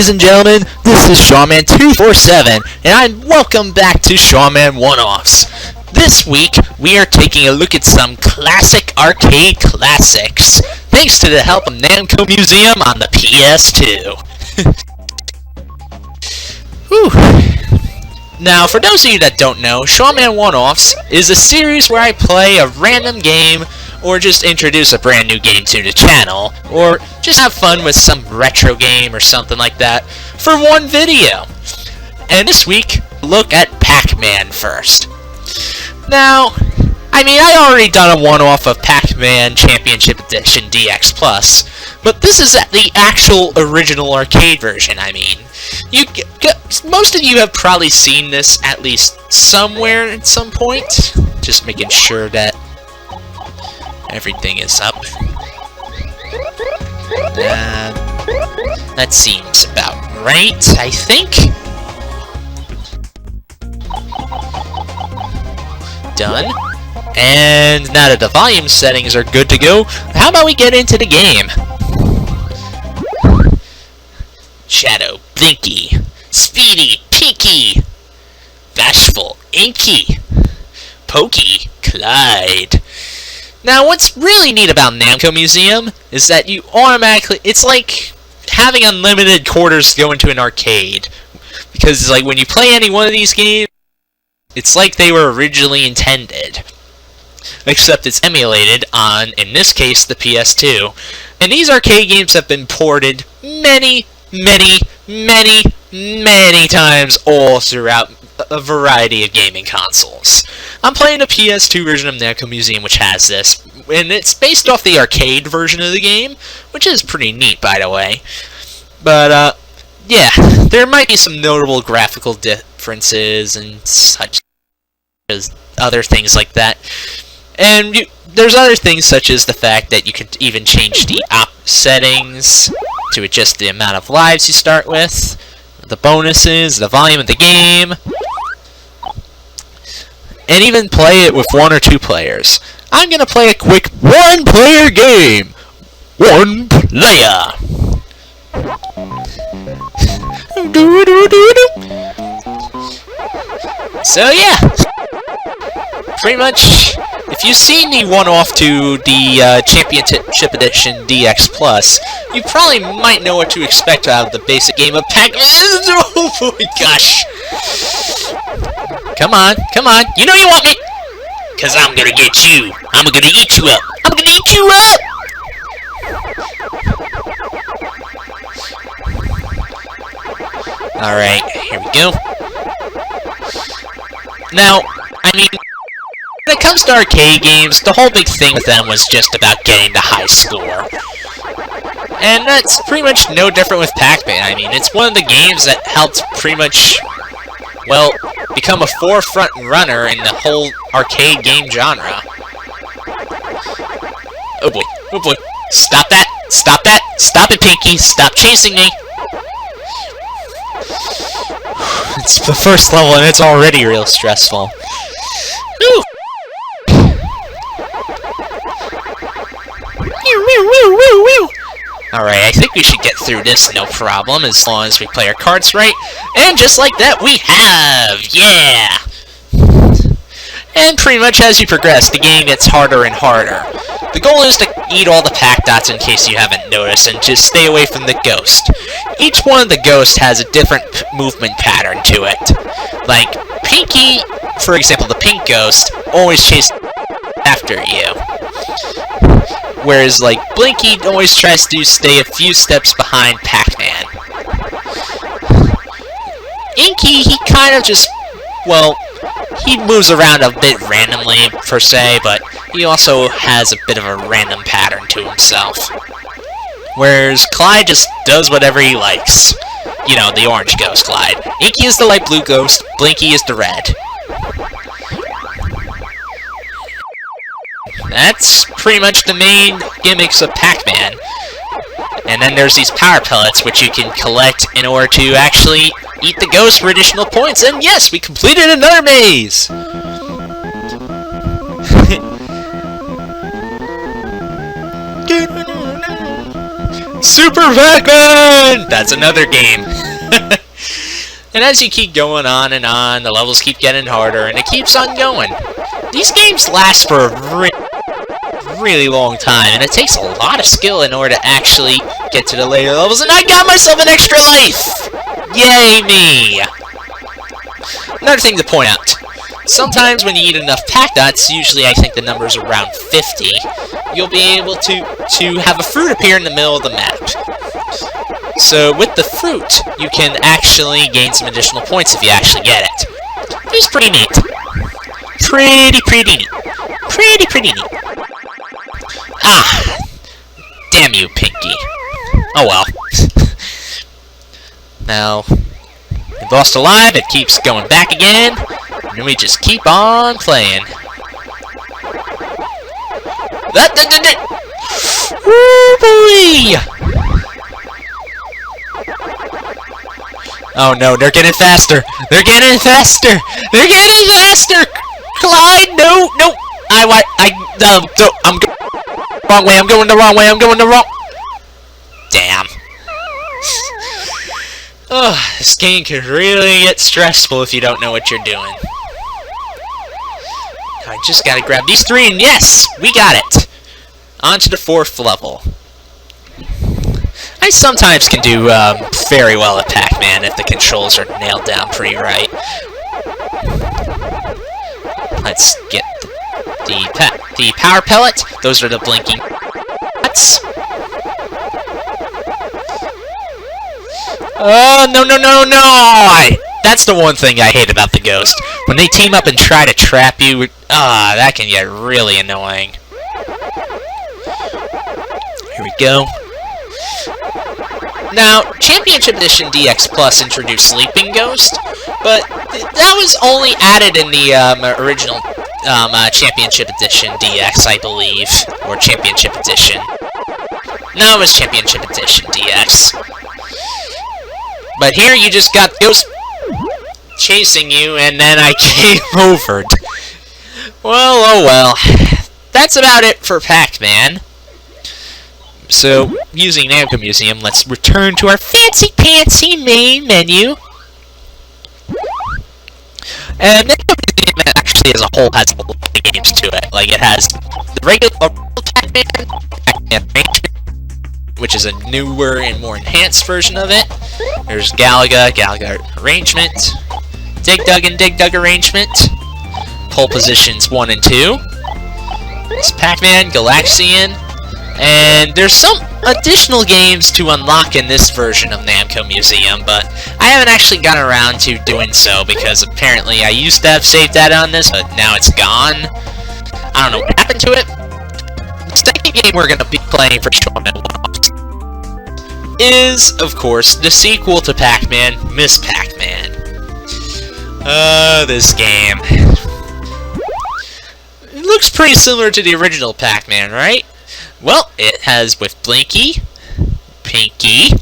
ladies and gentlemen, this is Seanman247, and welcome back to Seanman One-Offs. This week, we are taking a look at some classic arcade classics, thanks to the help of Namco Museum on the PS2. Whew. Now, for those of you that don't know, Seanman One-Offs is a series where I play a random game or just introduce a brand new game to the channel, or just have fun with some retro game or something like that for one video. And this week, look at Pac-Man first. Now, I already done a one-off of Pac-Man Championship Edition DX+, but this is the actual original arcade version. Most of you have probably seen this at least somewhere at some point. Just making sure that everything is up. That seems about right, I think. Done. And now that the volume settings are good to go, how about we get into the game? Shadow, Blinky, Speedy, Pinky, Bashful, Inky, Pokey, Clyde. Now, what's really neat about Namco Museum is that you automatically, it's like having unlimited quarters to go into an arcade. Because, like, when you play any one of these games, it's like they were originally intended. Except it's emulated on, in this case, the PS2. And these arcade games have been ported many times all throughout a variety of gaming consoles. I'm playing the PS2 version of Namco Museum, which has this, and it's based off the arcade version of the game, which is pretty neat, by the way. But, yeah, there might be some notable graphical differences and such as other things like that. And there's other things such as the fact that you can even change the op settings to adjust the amount of lives you start with, the bonuses, the volume of the game, and even play it with one or two players. I'm gonna play a quick one-player game. One player. So yeah, pretty much, if you've seen the one-off to the Championship Edition DX+, you probably might know what to expect out of the basic game of Pac-Man. Oh my gosh. Come on, you know you want me! Cause I'm gonna get you. I'm gonna eat you up. I'm gonna eat you up! Alright, here we go. Now, when it comes to arcade games, the whole big thing with them was just about getting the high score. And that's pretty much no different with Pac-Man. It's one of the games that helped pretty much, well, become a forefront runner in the whole arcade game genre. Oh boy, stop that, stop it, Pinky, stop chasing me! It's the first level and it's already real stressful. Woo! Alright, I think we should get through this no problem, as long as we play our cards right. And just like that, we have! Yeah! And pretty much as you progress, the game gets harder and harder. The goal is to eat all the Pac Dots in case you haven't noticed, and just stay away from the ghost. Each one of the ghosts has a different movement pattern to it. Like, Pinky, for example, the pink ghost, always chases after you. Whereas, like, Blinky always tries to stay a few steps behind Pac-Man. Inky, he kind of just, well, he moves around a bit randomly, per se, but he also has a bit of a random pattern to himself. Whereas Clyde just does whatever he likes. You know, the orange ghost, Clyde. Inky is the light blue ghost, Blinky is the red. That's pretty much the main gimmicks of Pac-Man. And then there's these power pellets, which you can collect in order to actually eat the ghost for additional points. And yes, we completed another maze! Super Pac-Man! That's another game. And as you keep going on and on, the levels keep getting harder, and it keeps on going. These games last for a really long time, and it takes a lot of skill in order to actually get to the later levels, and I got myself an extra life! Yay me! Another thing to point out. Sometimes when you eat enough Pac-Dots, usually I think the number's around 50, you'll be able to have a fruit appear in the middle of the map. So with the fruit, you can actually gain some additional points if you actually get it. It's pretty neat. Pretty neat. Pretty neat. Ah! Damn you, Pinky. Oh well. Now, we've lost alive, it keeps going back again, and we just keep on playing. Woo boy! Oh no, they're getting faster! They're getting faster! They're getting faster! Clyde, no! I'm wrong way, I'm going the wrong way, I'm going the wrong... Damn. Oh, this game can really get stressful if you don't know what you're doing. I just gotta grab these three, and yes! We got it! On to the 4th level. I sometimes can do very well at Pac-Man if the controls are nailed down pretty right. Let's get the power pellet. Those are the blinking dots. Oh, no! That's the one thing I hate about the Ghost. When they team up and try to trap you, that can get really annoying. Here we go. Now, Championship Edition DX Plus introduced Sleeping Ghost, but that was only added in the original Championship Edition DX, I believe, or Championship Edition. No, it was Championship Edition DX. But here you just got Ghost chasing you, and then I came over. Well, oh well. That's about it for Pac-Man. So, using Namco Museum, let's return to our fancy-pantsy main menu. And Namco Museum actually as a whole has a lot of games to it. Like, it has the regular Pac-Man, Pac-Man Arrangement, which is a newer and more enhanced version of it. There's Galaga Arrangement, Dig Dug and Dig Dug Arrangement, Pole Positions 1 and 2, it's Pac-Man, Galaxian, and there's some additional games to unlock in this version of Namco Museum, but I haven't actually gotten around to doing so because apparently I used to have saved data on this, but now it's gone. I don't know what happened to it. The second game we're going to be playing for Seanman One-Offs is, of course, the sequel to Pac-Man, Ms Pac-Man. This game. It looks pretty similar to the original Pac-Man, right? Well, it has with Blinky, Pinky,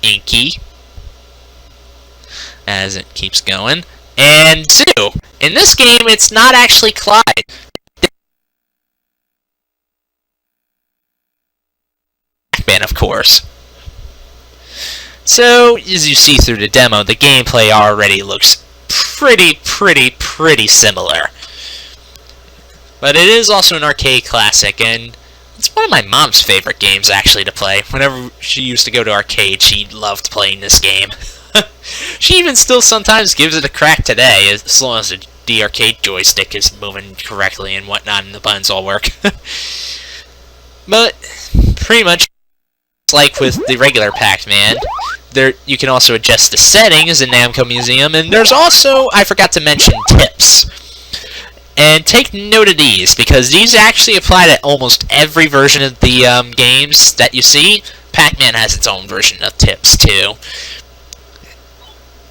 Inky, as it keeps going, and Zoo. In this game, it's not actually Clyde. Pac-Man, of course. So, as you see through the demo, the gameplay already looks pretty similar. But it is also an arcade classic, and it's one of my mom's favorite games, actually, to play. Whenever she used to go to arcade, she loved playing this game. She even still sometimes gives it a crack today, as long as the arcade joystick is moving correctly and whatnot, and the buttons all work. But, pretty much, like with the regular Pac-Man, you can also adjust the settings in Namco Museum, and there's also, I forgot to mention, tips. And take note of these, because these actually apply to almost every version of the games that you see. Pac-Man has its own version of tips, too.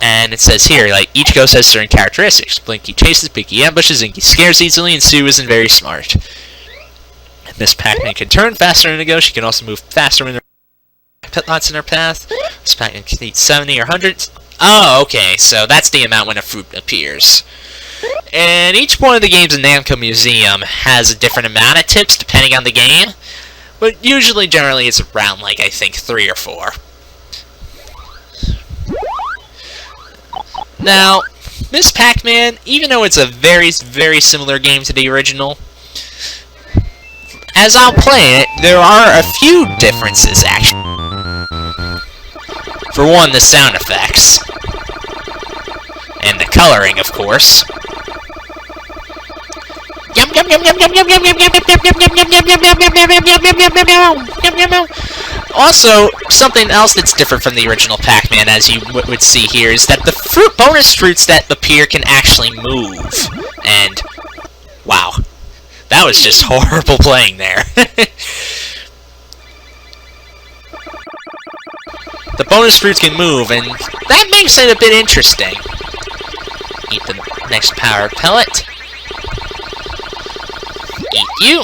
And it says here, like, each ghost has certain characteristics. Blinky chases, Pinky ambushes, Inky scares easily, and Sue isn't very smart. Ms Pac-Man can turn faster than a ghost. She can also move faster when there are pit lots in her path. Ms Pac-Man can eat 70 or 100. Oh, okay, so that's the amount when a fruit appears. And each one of the games in Namco Museum has a different amount of tips depending on the game. But usually, generally, it's around, like, I think 3 or 4. Now, Ms. Pac-Man, even though it's a very, very similar game to the original, as I'll play it, there are a few differences, actually. For one, the sound effects. And the coloring, of course. Also, something else that's different from the original Pac-Man, as you would see here, is that the bonus fruits that appear can actually move. And, wow. That was just horrible playing there. The bonus fruits can move, and that makes it a bit interesting. Eat the next power pellet. Eat you.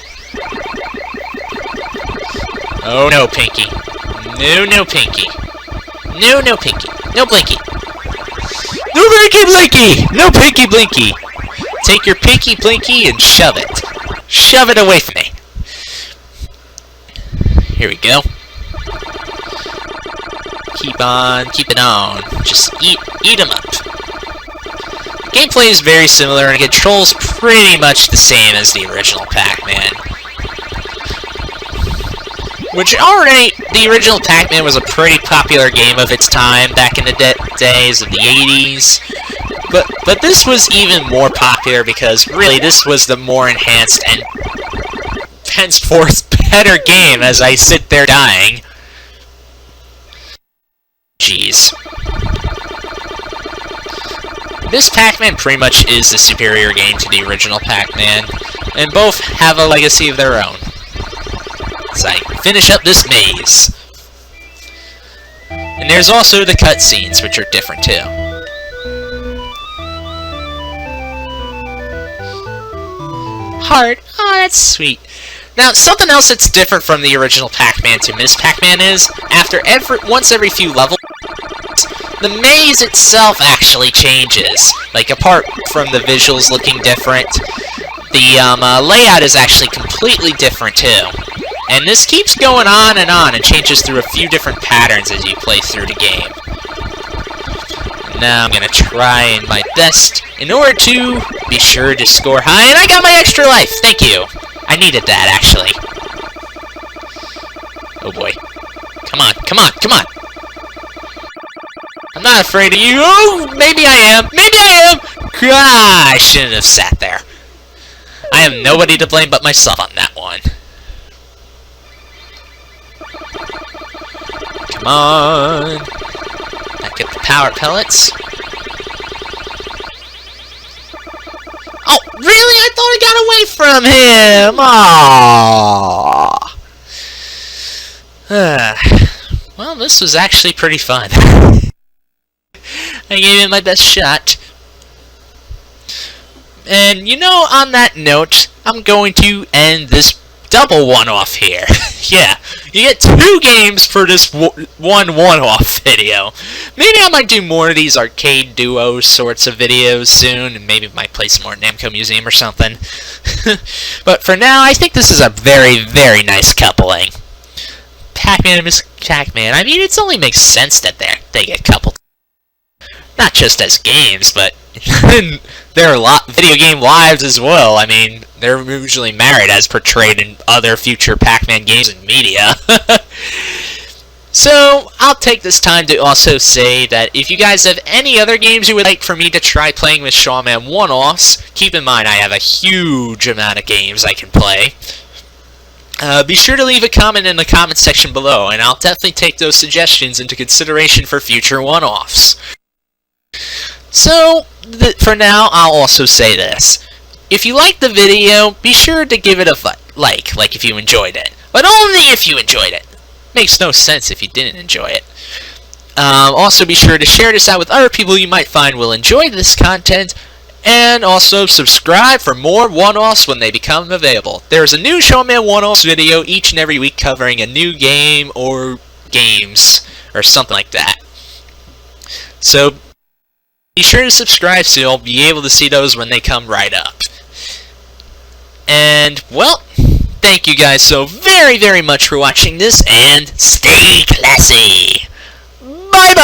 Oh no, Pinky. No, no, Pinky. No, no, Pinky. No, Blinky. No, Blinky, Blinky! No, Pinky, Blinky! Take your Pinky, Blinky, and shove it. Shove it away from me. Here we go. Keep on, keep it on. Just eat them up. The gameplay is very similar, and it controls pretty much the same as the original Pac-Man. Which the original Pac-Man was a pretty popular game of its time back in the days of the 80s. But this was even more popular because, really, this was the more enhanced and henceforth better game as I sit there dying. Jeez. This Pac-Man pretty much is the superior game to the original Pac-Man, and both have a legacy of their own. As I finish up this maze. And there's also the cutscenes, which are different too. Heart. Oh, that's sweet. Now, something else that's different from the original Pac-Man to Ms. Pac-Man is, once every few levels, the maze itself actually changes. Like, apart from the visuals looking different, the layout is actually completely different too. And this keeps going on and changes through a few different patterns as you play through the game. Now I'm gonna try my best in order to be sure to score high, and I got my extra life! Thank you! I needed that, actually. Oh boy. Come on, come on, come on! I'm not afraid of you! Oh, maybe I am! Maybe I am! Ah, I shouldn't have sat there. I have nobody to blame but myself on that one. Come on! Back up the power pellets. Oh, really? I thought I got away from him! Aww. Well, this was actually pretty fun. I gave it my best shot. And, you know, on that note, I'm going to end this double one-off here. Yeah, you get 2 games for this one-off video. Maybe I might do more of these arcade duo sorts of videos soon, and maybe might play some more Namco Museum or something. But for now, I think this is a very, very nice coupling. Pac-Man and Ms Pac-Man, I mean, it only makes sense that they get coupled. Not just as games, but there are video game lives as well. I mean, they're usually married as portrayed in other future Pac-Man games and media. So, I'll take this time to also say that if you guys have any other games you would like for me to try playing with Seanman One-Offs, keep in mind I have a huge amount of games I can play. Be sure to leave a comment in the comment section below, and I'll definitely take those suggestions into consideration for future one-offs. So, for now, I'll also say this. If you liked the video, be sure to give it a like if you enjoyed it. But only if you enjoyed it. Makes no sense if you didn't enjoy it. Also, be sure to share this out with other people you might find will enjoy this content. And also, subscribe for more one-offs when they become available. There's a new Seanman One-Offs video each and every week covering a new game or games or something like that. So, be sure to subscribe so you'll be able to see those when they come right up. And, well, thank you guys so very, very much for watching this, and stay classy! Bye-bye!